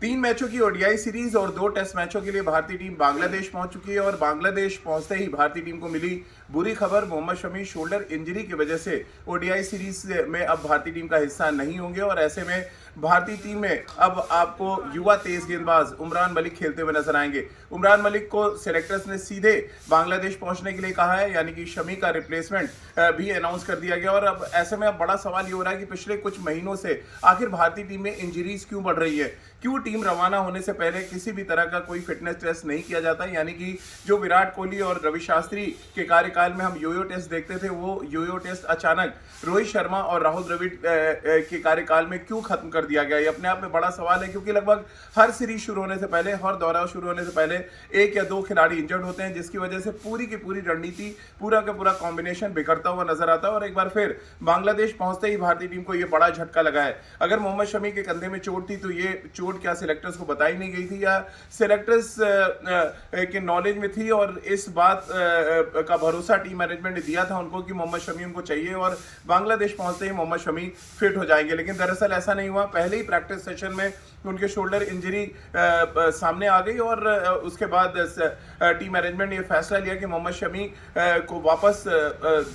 3 मैचों की ODI series और 2 टेस्ट मैचों के लिए भारतीय टीम बांग्लादेश पहुंच चुकी है और बांग्लादेश पहुंचते ही भारतीय टीम को मिली बुरी खबर। मोहम्मद शमी शोल्डर इंजरी की वजह से ओडीआई सीरीज में अब भारतीय टीम का हिस्सा नहीं होंगे और ऐसे में भारतीय टीम में अब आपको युवा तेज गेंदबाज उमरान मलिक खेलते हुए नजर आएंगे। उमरान मलिक को सिलेक्टर्स ने सीधे बांग्लादेश पहुंचने के लिए कहा है, यानी कि शमी का रिप्लेसमेंट भी अनाउंस कर दिया गया। और अब ऐसे में अब बड़ा सवाल ये हो रहा है कि पिछले कुछ महीनों से आखिर भारतीय टीम में इंजरीज क्यों बढ़ रही है, क्यों टीम रवाना होने से पहले किसी भी तरह का कोई फिटनेस टेस्ट नहीं किया जाता। यानी कि जो विराट कोहली और रवि शास्त्री के कार्यकाल में हम योयो टेस्ट देखते थे, वो योयो टेस्ट अचानक रोहित शर्मा और राहुल द्रविड़ के कार्यकाल में क्यों खत्म कर दिया गया, ये अपने आप में बड़ा सवाल है। क्योंकि लगभग हर सीरीज शुरू होने से पहले, हर दौरा शुरू होने से पहले 1 या 2 खिलाड़ी इंजर्ड होते हैं, जिसकी वजह से पूरी की पूरी रणनीति, पूरा का पूरा कॉम्बिनेशन बिगड़ता हुआ नजर आता है। और एक बार फिर बांग्लादेश पहुंचते ही भारतीय टीम को यह बड़ा झटका लगा है। अगर मोहम्मद शमी के कंधे में चोट थी तो ये चोट क्या सिलेक्टर्स को बताई नहीं गई थी या सिलेक्टर्स के नॉलेज में थी और इस बात का भरोसा टीम मैनेजमेंट ने दिया था उनको कि मोहम्मद शमी उनको चाहिए और बांग्लादेश पहुंचते ही मोहम्मद शमी फिट हो जाएंगे। लेकिन दरअसल ऐसा नहीं हुआ। पहले ही प्रैक्टिस सेशन में उनके शोल्डर इंजरी सामने आ गई और उसके बाद टीम मैनेजमेंट ने यह फैसला लिया कि मोहम्मद शमी को वापस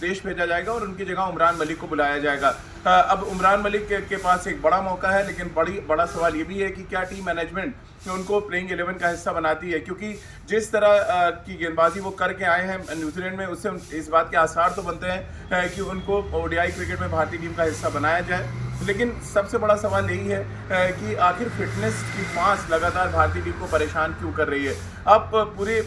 देश भेजा जाएगा और उनकी जगह उमरान मलिक को बुलाया जाएगा। अब उमरान मलिक के पास एक बड़ा मौका है, लेकिन बड़ा सवाल ये भी है कि क्या टीम मैनेजमेंट उनको प्लेइंग 11 का हिस्सा बनाती है। क्योंकि जिस तरह की गेंदबाजी वो करके आए हैं न्यूजीलैंड में, उससे इस बात के आसार तो बनते हैं कि उनको ओडीआई क्रिकेट में भारतीय टीम का हिस्सा बनाया जाए। लेकिन सबसे बड़ा सवाल यही है कि आखिर फिटनेस की फांस लगातार भारतीय टीम को परेशान क्यों कर रही है। आप पूरे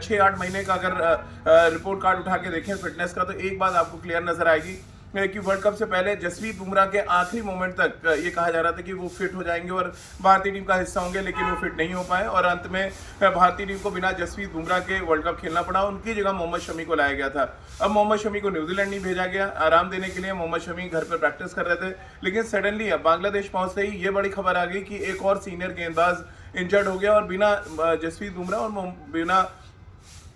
6-8 महीने का अगर रिपोर्ट कार्ड उठा के देखें फिटनेस का, तो एक बात आपको क्लियर नजर आएगी कि वर्ल्ड कप से पहले जसप्रीत बुमराह के आखिरी मोमेंट तक ये कहा जा रहा था कि वो फिट हो जाएंगे और भारतीय टीम का हिस्सा होंगे, लेकिन वो फिट नहीं हो पाए और अंत में भारतीय टीम को बिना जसप्रीत बुमराह के वर्ल्ड कप खेलना पड़ा। उनकी जगह मोहम्मद शमी को लाया गया था। अब मोहम्मद शमी को न्यूजीलैंड नहीं भेजा गया आराम देने के लिए, मोहम्मद शमी घर पर प्रैक्टिस कर रहे थे। लेकिन सडनली अब बांग्लादेश पहुंचते ही ये बड़ी खबर आ गई कि एक और सीनियर गेंदबाज इंजर्ड हो गया और बिना जसप्रीत बुमराह और बिना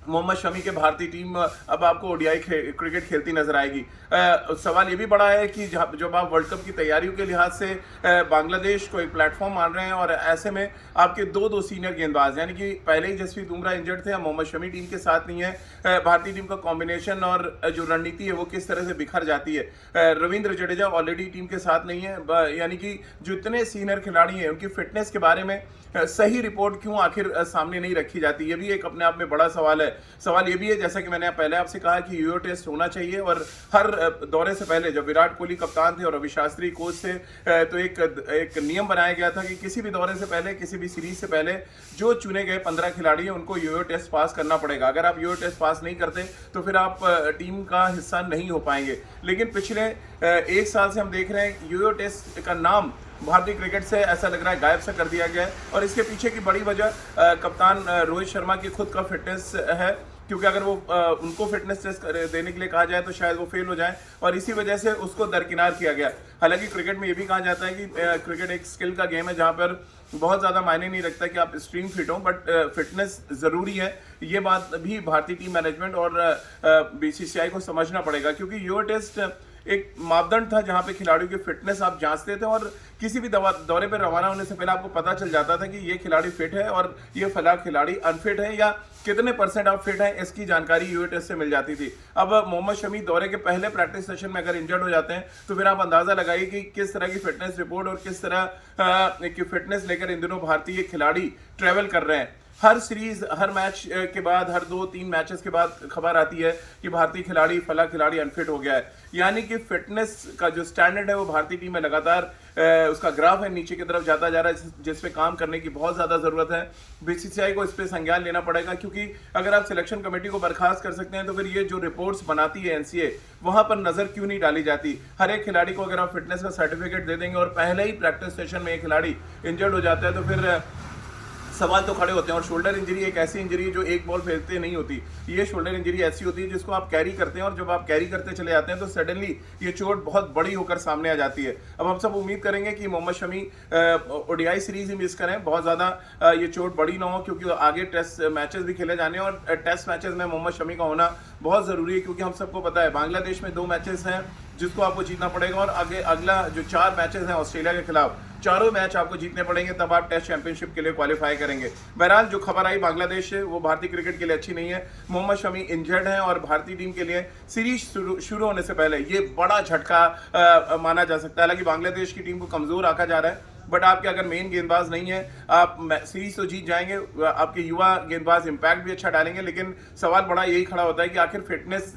मोहम्मद शमी के भारतीय टीम अब आपको ओडीआई क्रिकेट खेलती नजर आएगी। सवाल ये भी बड़ा है कि जब आप वर्ल्ड कप की तैयारियों के लिहाज से बांग्लादेश को एक प्लेटफॉर्म मान रहे हैं और ऐसे में आपके दो सीनियर गेंदबाज, यानी कि पहले ही जसप्रीत बुमराह इंजर्ड थे, अब मोहम्मद शमी टीम के साथ नहीं है, भारतीय टीम का कॉम्बिनेशन और जो रणनीति है वो किस तरह से बिखर जाती है। रविंद्र जडेजा ऑलरेडी टीम के साथ नहीं है, यानी कि जो इतने सीनियर खिलाड़ी हैं उनकी फिटनेस के बारे में सही रिपोर्ट क्यों आखिर सामने नहीं रखी जाती, ये भी एक अपने आप में बड़ा सवाल है। सवाल ये भी है, जैसा कि मैंने पहले आपसे कहा कि यूयो टेस्ट होना चाहिए और हर दौरे से पहले जब विराट कोहली कप्तान थे और रवि शास्त्री कोच थे, तो एक नियम बनाया गया था कि किसी भी दौरे से पहले, किसी भी सीरीज से पहले जो चुने गए 15 खिलाड़ी हैं उनको यूयो टेस्ट पास करना पड़ेगा। अगर आप यूयो टेस्ट पास नहीं करते तो फिर आप टीम का हिस्सा नहीं हो पाएंगे। लेकिन पिछले 1 साल से हम देख रहे हैं यूयो टेस्ट का नाम भारतीय क्रिकेट से ऐसा लग रहा है गायब सा कर दिया गया है और इसके पीछे की बड़ी वजह कप्तान रोहित शर्मा की खुद का फिटनेस है। क्योंकि अगर वो उनको फिटनेस टेस्ट देने के लिए कहा जाए तो शायद वो फेल हो जाए और इसी वजह से उसको दरकिनार किया गया। हालांकि क्रिकेट में ये भी कहा जाता है कि क्रिकेट एक स्किल का गेम है जहां पर बहुत ज़्यादा मायने नहीं रखता कि आप स्ट्रीम फिट हो, बट फिटनेस ज़रूरी है। ये बात भी भारतीय टीम मैनेजमेंट और बीसीसीआई को समझना पड़ेगा, क्योंकि यूरो टेस्ट एक मापदंड था जहां पे खिलाड़ियों की फिटनेस आप जांचते थे और किसी भी दौरे पर रवाना होने से पहले आपको पता चल जाता था कि ये खिलाड़ी फिट है और ये फला खिलाड़ी अनफिट है या कितने % आप फिट हैं, इसकी जानकारी यूए टेस्ट से मिल जाती थी। अब मोहम्मद शमी दौरे के पहले प्रैक्टिस सेशन में अगर इंजर्ड हो जाते हैं तो फिर आप अंदाजा लगाइए कि किस तरह की फिटनेस रिपोर्ट और किस तरह की फिटनेस लेकर इन दिनों भारतीय खिलाड़ी ट्रैवल कर रहे हैं। हर सीरीज, हर मैच के बाद, हर 2-3 मैचेस के बाद खबर आती है कि भारतीय खिलाड़ी, फला खिलाड़ी अनफिट हो गया है। यानी कि फिटनेस का जो स्टैंडर्ड है वो भारतीय टीम में लगातार उसका ग्राफ है नीचे की तरफ जाता जा रहा है, जिस पे काम करने की बहुत ज़्यादा ज़रूरत है। बीसीसीआई को इस पे संज्ञान लेना पड़ेगा, क्योंकि अगर आप सिलेक्शन कमेटी को बर्खास्त कर सकते हैं तो फिर ये जो रिपोर्ट्स बनाती है एनसीए, वहाँ पर नज़र क्यों नहीं डाली जाती। हर एक खिलाड़ी को अगर आप फिटनेस का सर्टिफिकेट दे देंगे और पहले ही प्रैक्टिस सेशन में एक खिलाड़ी इंजर्ड हो जाता है तो फिर सवाल तो खड़े होते हैं। और शोल्डर इंजरी एक ऐसी इंजरी है जो एक बॉल फेंकते नहीं होती। ये शोल्डर इंजरी ऐसी होती है जिसको आप कैरी करते हैं और जब आप कैरी करते चले जाते हैं तो सडनली ये चोट बहुत बड़ी होकर सामने आ जाती है। अब हम सब उम्मीद करेंगे कि मोहम्मद शमी ओडीआई सीरीज ही मिस करें, बहुत ज़्यादा ये चोट बड़ी ना हो, क्योंकि आगे टेस्ट मैचेस भी खेले जाने और टेस्ट मैचेस में मोहम्मद शमी का होना बहुत ज़रूरी है, क्योंकि हम सबको पता है बांग्लादेश में 2 मैचेस हैं जिसको आपको जीतना पड़ेगा, और आगे अगला जो 4 मैचेस हैं ऑस्ट्रेलिया के खिलाफ, चारों मैच आपको जीतने पड़ेंगे, तब आप टेस्ट चैंपियनशिप के लिए क्वालिफाई करेंगे। बहरहाल जो खबर आई बांग्लादेश से, वो भारतीय क्रिकेट के लिए अच्छी नहीं है। मोहम्मद शमी इंजर्ड हैं और भारतीय टीम के लिए सीरीज शुरू होने से पहले ये बड़ा झटका माना जा सकता है। हालांकि बांग्लादेश की टीम को कमजोर आका जा रहा है, बट आपके अगर मेन गेंदबाज नहीं है, आप सीरीज तो जीत जाएंगे, आपके युवा गेंदबाज इंपैक्ट भी अच्छा डालेंगे, लेकिन सवाल बड़ा यही खड़ा होता है कि आखिर फिटनेस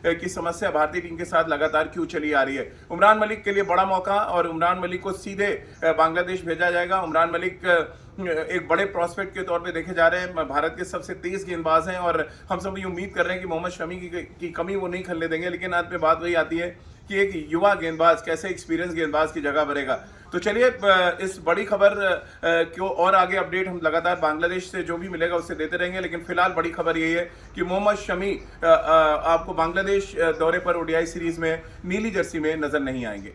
की समस्या भारतीय टीम के साथ लगातार क्यों चली आ रही है। उमरान मलिक के लिए बड़ा मौका, और उमरान मलिक को सीधे बांग्लादेश भेजा जाएगा। उमरान मलिक एक बड़े प्रोस्पेक्ट के तौर पे देखे जा रहे हैं, भारत के सबसे तेज गेंदबाज हैं, और हम सब ये उम्मीद कर रहे हैं कि मोहम्मद शमी की कमी वो नहीं खलने देंगे। लेकिन अंत में बात वही आती है कि एक युवा गेंदबाज कैसे एक्सपीरियंस गेंदबाज की जगह भरेगा। तो चलिए इस बड़ी खबर को और आगे अपडेट हम लगातार बांग्लादेश से जो भी मिलेगा उससे देते रहेंगे, लेकिन फिलहाल बड़ी खबर यही है कि मोहम्मद शमी आपको बांग्लादेश दौरे पर ओडीआई सीरीज में नीली जर्सी में नजर नहीं आएंगे।